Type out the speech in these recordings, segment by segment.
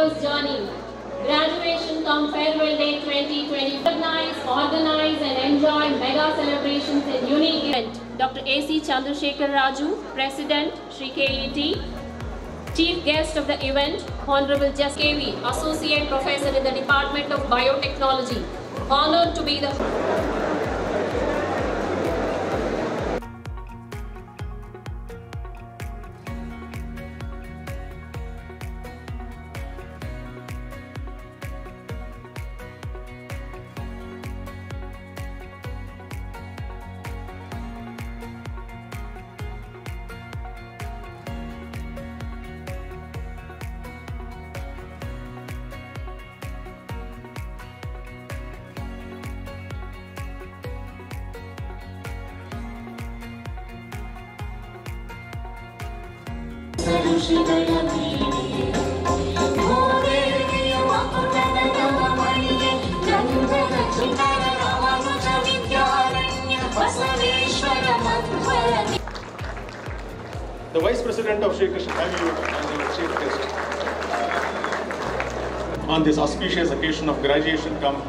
hero's journey. Graduation come farewell day 2020. Recognize, organize and enjoy mega celebrations and unique event. Dr. A.C. Chandrasekhar Raju, President, Sri KET. Chief guest of the event, Honorable Just KV, Associate Professor in the Department of Biotechnology. Honored to be the The Vice President of Sri Krishna Chief Guest on this auspicious occasion of graduation come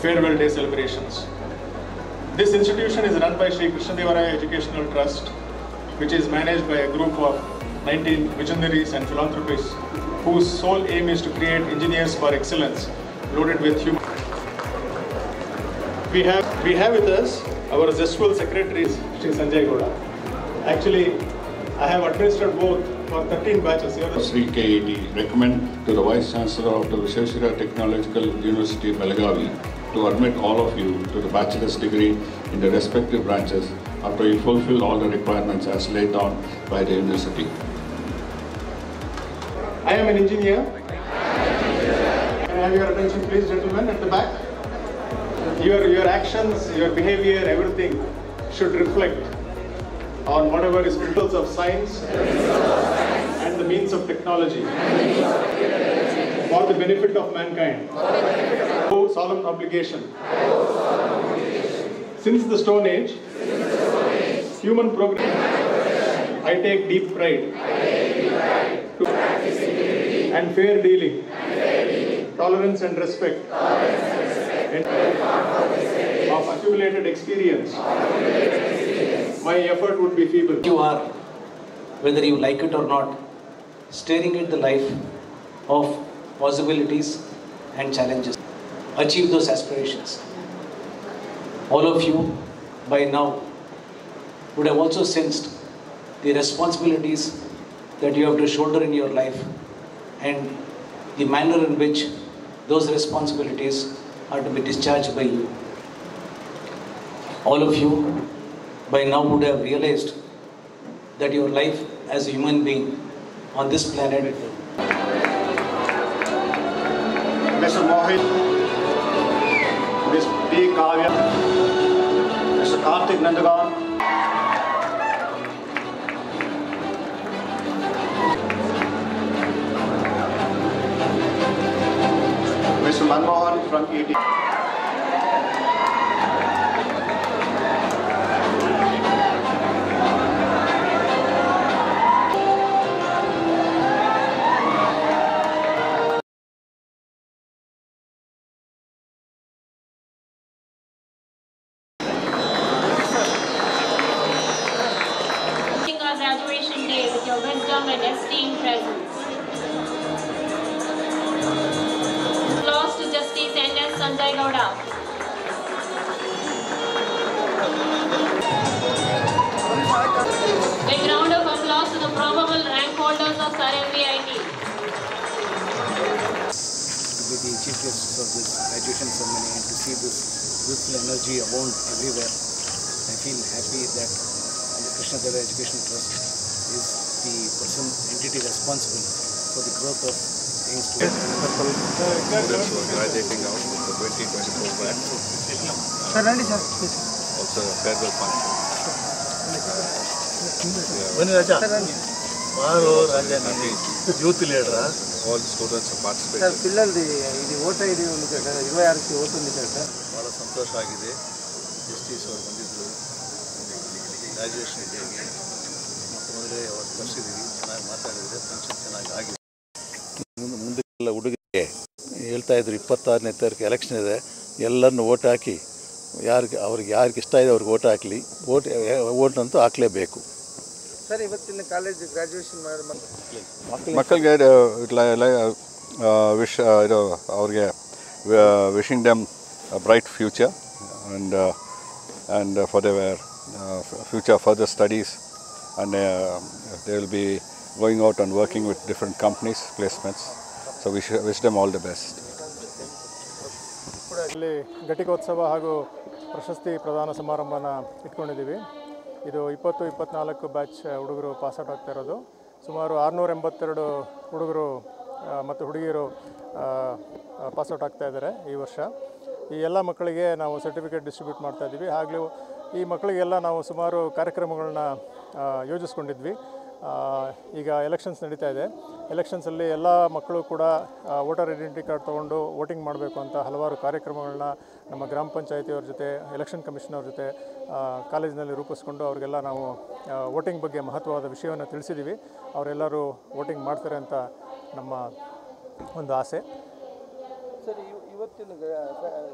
farewell day celebrations. This institution is run by Sri Krishna Devaraya Educational Trust, which is managed by a group of 19 visionaries and philanthropists whose sole aim is to create engineers for excellence loaded with human. We have with us our zestful secretary, Sri Sanjay Gowda. Actually, I have administered both for 13 batches here. Sri KET recommend to the Vice Chancellor of the Visvesvaraya Technological University, Belagavi, to admit all of you to the bachelor's degree in the respective branches after you fulfill all the requirements as laid down by the university. I am an engineer. Can I have your attention please, gentlemen, at the back? Your actions, your behavior, everything should reflect on whatever is principles of science and the means of technology for the benefit of mankind. Oh, solemn obligation. Since the Stone Age, human progress, I take deep pride and fair dealing, tolerance and respect, of accumulated experience. My effort would be feeble. You are, whether you like it or not, staring at the life of possibilities and challenges. Achieve those aspirations. All of you, by now, would have also sensed the responsibilities that you have to shoulder in your life and the manner in which those responsibilities are to be discharged by you. All of you, by now would have realized that your life as a human being on this planet. Mr. Mohit, Ms. D. Kavya, Mr. Karthik Nandagan, Mr. Manmohan from ED. graduation day with your wisdom and esteemed presence. Applause to Justice N.S. Sanjay Gowda. Big round of applause to the probable rank holders of SAR-MVIT. To be the chief guests of this graduation ceremony and to see this youthful energy abound everywhere, I feel happy that the Krishna Devaraya Education Trust is the entity responsible for the growth of young students. Students who are graduating out with the 2024 batch. Also a farewell function. Youth leader. All students are participating. Sir, పిల్లలది ఇది vote ID ఉంది కదా 26కి vote ఉంది కదా ಬಹಳ ಸಂತೋಷ ಆಗಿದೆ justice ಅವರು ಬಂದಿದ್ದರು graduation ಡೇಗೆ ಮೊದಲೇ ಅವತ್ತು ಕರೆಸಿದ್ದೀವಿ ಚೆನ್ನಾಗಿ ಮಾತಾಡಿದರೆ ಫಂಕ್ಷನ್ ಚೆನ್ನಾಗಿ ಆಗಿದೆ ಮುಂದೆ ಹುಡುಗ ಹೇಳ್ತಾಯಿದ್ರು 26ನೇ ತಾರೀಕು ಎಲೆಕ್ಷನ್ ಇದೆ, ಎಲ್ಲರನ್ನು ಓಟ್ ಹಾಕಿ ಅವ್ರಿಗೆ ಯಾರಿಗೆ ಇಷ್ಟ ಇದೆ ಅವ್ರಿಗೆ ಓಟ್ ಹಾಕಲಿ, ಓಟ್ನಂತೂ ಹಾಕಲೇಬೇಕು. ಸರ್, ಇವತ್ತಿನ ಕಾಲೇಜ್ ಗ್ರ್ಯಾಜುಯೇಷನ್ ಮಕ್ಕಳಿಗೆ ವಿಶ್ ಅವ್ರಿಗೆ wishing them bright future and for their future further studies, and they will be going out and working with different companies, placements. So we wish them all the best. ಇಲ್ಲಿ ಘಟಿಕೋತ್ಸವ ಹಾಗೂ ಪ್ರಶಸ್ತಿ ಪ್ರದಾನ ಸಮಾರಂಭನ ಇಟ್ಕೊಂಡಿದ್ದೀವಿ. ಇದು 20-24 batch ಹುಡುಗರು pass out ಆಗ್ತಾ ಇರೋದು. ಸುಮಾರು 682 ಹುಡುಗರು ಮತ್ತು ಹುಡುಗಿಯರು ಪಾಸ್ಔಟ್ ಆಗ್ತಾ ಇದ್ದಾರೆ ಈ ವರ್ಷ. ಈ ಎಲ್ಲ ಮಕ್ಕಳಿಗೆ ನಾವು ಸರ್ಟಿಫಿಕೇಟ್ ಡಿಸ್ಟ್ರಿಬ್ಯೂಟ್ ಮಾಡ್ತಾಯಿದ್ದೀವಿ. ಆಗಲೂ ಈ ಮಕ್ಕಳಿಗೆಲ್ಲ ನಾವು ಸುಮಾರು ಕಾರ್ಯಕ್ರಮಗಳನ್ನ ಯೋಜಿಸ್ಕೊಂಡಿದ್ವಿ. ಈಗ ಎಲೆಕ್ಷನ್ಸ್ ನಡೀತಾ ಇದೆ. ಎಲೆಕ್ಷನ್ಸಲ್ಲಿ ಎಲ್ಲ ಮಕ್ಕಳು ಕೂಡ ವೋಟರ್ ಐಡೆಂಟಿಟಿ ಕಾರ್ಡ್ ತೊಗೊಂಡು ವೋಟಿಂಗ್ ಮಾಡಬೇಕು ಅಂತ ಹಲವಾರು ಕಾರ್ಯಕ್ರಮಗಳನ್ನ ನಮ್ಮ ಗ್ರಾಮ ಪಂಚಾಯತಿಯವ್ರ ಜೊತೆ, ಎಲೆಕ್ಷನ್ ಕಮಿಷನವ್ರ ಜೊತೆ ಕಾಲೇಜಿನಲ್ಲಿ ರೂಪಿಸ್ಕೊಂಡು ಅವರಿಗೆಲ್ಲ ನಾವು ವೋಟಿಂಗ್ ಬಗ್ಗೆ ಮಹತ್ವವಾದ ವಿಷಯವನ್ನು ತಿಳಿಸಿದ್ದೀವಿ. ಅವರೆಲ್ಲರೂ ವೋಟಿಂಗ್ ಮಾಡ್ತಾರೆ ಅಂತ ನಮ್ಮ ಒಂದು ಆಸೆ. ಸರ್, ಇವತ್ತಿನ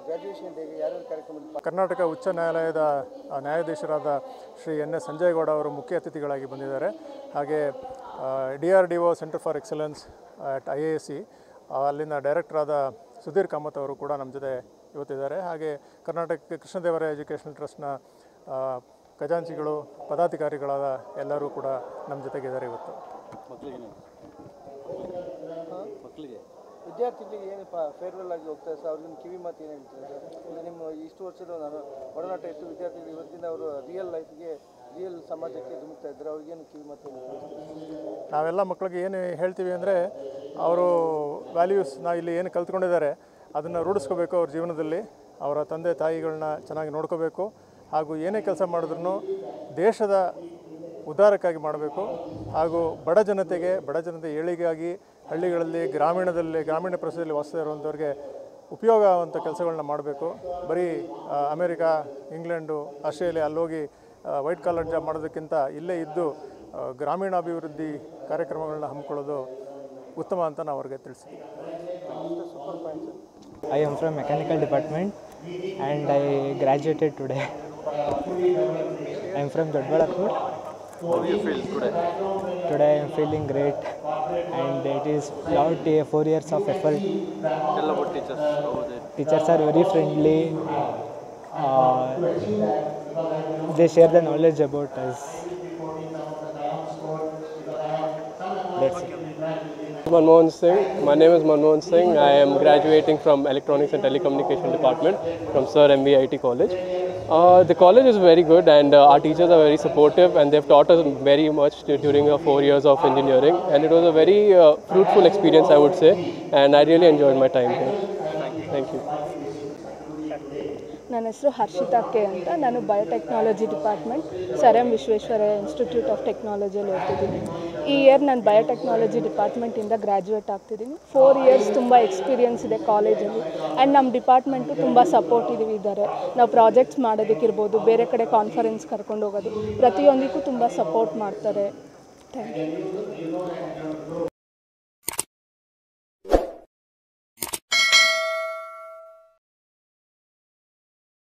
ಗ್ರ್ಯಾಜುಯೇಷನ್ ಡೇಗೆ ಯಾರ್ಯಾರು ಕಾರ್ಯಕ್ರಮ? ಕರ್ನಾಟಕ ಉಚ್ಚ ನ್ಯಾಯಾಲಯದ ನ್ಯಾಯಾಧೀಶರಾದ ಶ್ರೀ ಎನ್.ಎಸ್. ಸಂಜಯಗೌಡ ಅವರು ಮುಖ್ಯ ಅತಿಥಿಗಳಾಗಿ ಬಂದಿದ್ದಾರೆ. ಹಾಗೆ DRDO centre for excellence at IISc ಅಲ್ಲಿನ ಡೈರೆಕ್ಟರಾದ ಸುಧೀರ್ ಕಾಮತ್ ಅವರು ಕೂಡ ನಮ್ಮ ಜೊತೆ ಇವತ್ತಿದ್ದಾರೆ. ಹಾಗೆ ಕರ್ನಾಟಕ ಕೃಷ್ಣದೇವರಾಯ ಎಜುಕೇಷನಲ್ ಟ್ರಸ್ಟ್ನ ಖಜಾಂಚಿಗಳು, ಪದಾಧಿಕಾರಿಗಳಾದ ಎಲ್ಲರೂ ಕೂಡ ನಮ್ಮ ಜೊತೆಗಿದ್ದಾರೆ ಇವತ್ತು. ಮಕ್ಕಳಿಗೆ ವಿದ್ಯಾರ್ಥಿಗಳಿಗೆ ಏನಪ್ಪ ಫೇರ್ವೆಲ್ ಆಗಿ ಹೋಗ್ತಾರೆ ಸರ್, ಅವ್ರಿಗೆ ಕಿವಿ ಮಾತು ಏನು ಹೇಳ್ತಾರೆ ಸರ್? ನಿಮ್ಮ ಇಷ್ಟು ವರ್ಷದ ನಾನು ಒಡನಾಟ ಇತ್ತು ವಿದ್ಯಾರ್ಥಿಗಳು, ಇವತ್ತಿನ ಅವರು ರಿಯಲ್ ಲೈಫ್ಗೆ, ರಿಯಲ್ ಸಮಾಜಕ್ಕೆ ಧುಮುಕ್ತಾ ಇದ್ದಾರೆ, ಅವ್ರಿಗೇನು ಕಿವಿ ಮಾತು ಹೇಳ್ತಾರೆ? ನಾವೆಲ್ಲ ಮಕ್ಕಳಿಗೆ ಏನು ಹೇಳ್ತೀವಿ ಅಂದರೆ, ಅವರು ವ್ಯಾಲ್ಯೂಸ್ ಇಲ್ಲಿ ಏನು ಕಲ್ತ್ಕೊಂಡಿದ್ದಾರೆ ಅದನ್ನು ರೂಢಿಸ್ಕೋಬೇಕು ಅವ್ರ ಜೀವನದಲ್ಲಿ. ಅವರ ತಂದೆ ತಾಯಿಗಳನ್ನ ಚೆನ್ನಾಗಿ ನೋಡ್ಕೋಬೇಕು. ಹಾಗೂ ಏನೇ ಕೆಲಸ ಮಾಡಿದ್ರೂ ದೇಶದ ಉದ್ಧಾರಕ್ಕಾಗಿ ಮಾಡಬೇಕು. ಹಾಗೂ ಬಡ ಜನತೆ ಏಳಿಗೆಯಾಗಿ ಹಳ್ಳಿಗಳಲ್ಲಿ, ಗ್ರಾಮೀಣ ಪ್ರದೇಶದಲ್ಲಿ ವಾಸಿಸ್ತಾ ಇರುವಂಥವ್ರಿಗೆ ಉಪಯೋಗ ಆಗುವಂಥ ಕೆಲಸಗಳನ್ನ ಮಾಡಬೇಕು. ಬರೀ ಅಮೇರಿಕಾ, ಇಂಗ್ಲೆಂಡು, ಆಸ್ಟ್ರೇಲಿಯಾ ಅಲ್ಲೋಗಿ ವೈಟ್ ಕಾಲರ್ ಜಾಬ್ ಮಾಡೋದಕ್ಕಿಂತ ಇಲ್ಲೇ ಇದ್ದು ಗ್ರಾಮೀಣಾಭಿವೃದ್ಧಿ ಕಾರ್ಯಕ್ರಮಗಳನ್ನ ಹಮ್ಮಿಕೊಳ್ಳೋದು ಉತ್ತಮ ಅಂತ ನಾವು ಅವ್ರಿಗೆ ತಿಳಿಸ್ತೀವಿ. I am from mechanical department and I graduated today. I am from Dodbalapur. How do you feel today? Today I am feeling great and it is lot 4 years of effort. Tell about teachers. Teachers are very friendly. They share the knowledge about us. That's it. Manmohan Singh. My name is Manmohan Singh. I am graduating from Electronics and Telecommunication Department from Sir MVIT College. The college is very good and our teachers are very supportive and they've taught us very much during our 4 years of engineering, and it was a very fruitful experience, I would say, and I really enjoyed my time here. Thank you. ನನ್ನ ಹೆಸರು Harshita K ಅಂತ. ನಾನು biotechnology department sir M Visvesvaraya institute of ಟೆಕ್ನಾಲಜಿಯಲ್ಲಿ ಓದ್ತಿದ್ದೀನಿ. ಈ year ನಾನು biotechnology ಡಿಪಾರ್ಟ್ಮೆಂಟಿಂದ graduate ಆಗ್ತಿದ್ದೀನಿ. 4 ಇಯರ್ಸ್ ತುಂಬ ಎಕ್ಸ್ಪೀರಿಯನ್ಸ್ ಇದೆ ಕಾಲೇಜಲ್ಲಿ. ಆ್ಯಂಡ್ ನಮ್ಮ ಡಿಪಾರ್ಟ್ಮೆಂಟು ತುಂಬ ಸಪೋರ್ಟಿವ್ ಇದ್ದಾರೆ. ನಾವು ಪ್ರಾಜೆಕ್ಟ್ಸ್ ಮಾಡೋದಕ್ಕಿರ್ಬೋದು, ಬೇರೆ ಕಡೆ ಕಾನ್ಫರೆನ್ಸ್ ಕರ್ಕೊಂಡು ಹೋಗೋದು, ಪ್ರತಿಯೊಂದಕ್ಕೂ ತುಂಬ ಸಪೋರ್ಟ್ ಮಾಡ್ತಾರೆ. Thank you.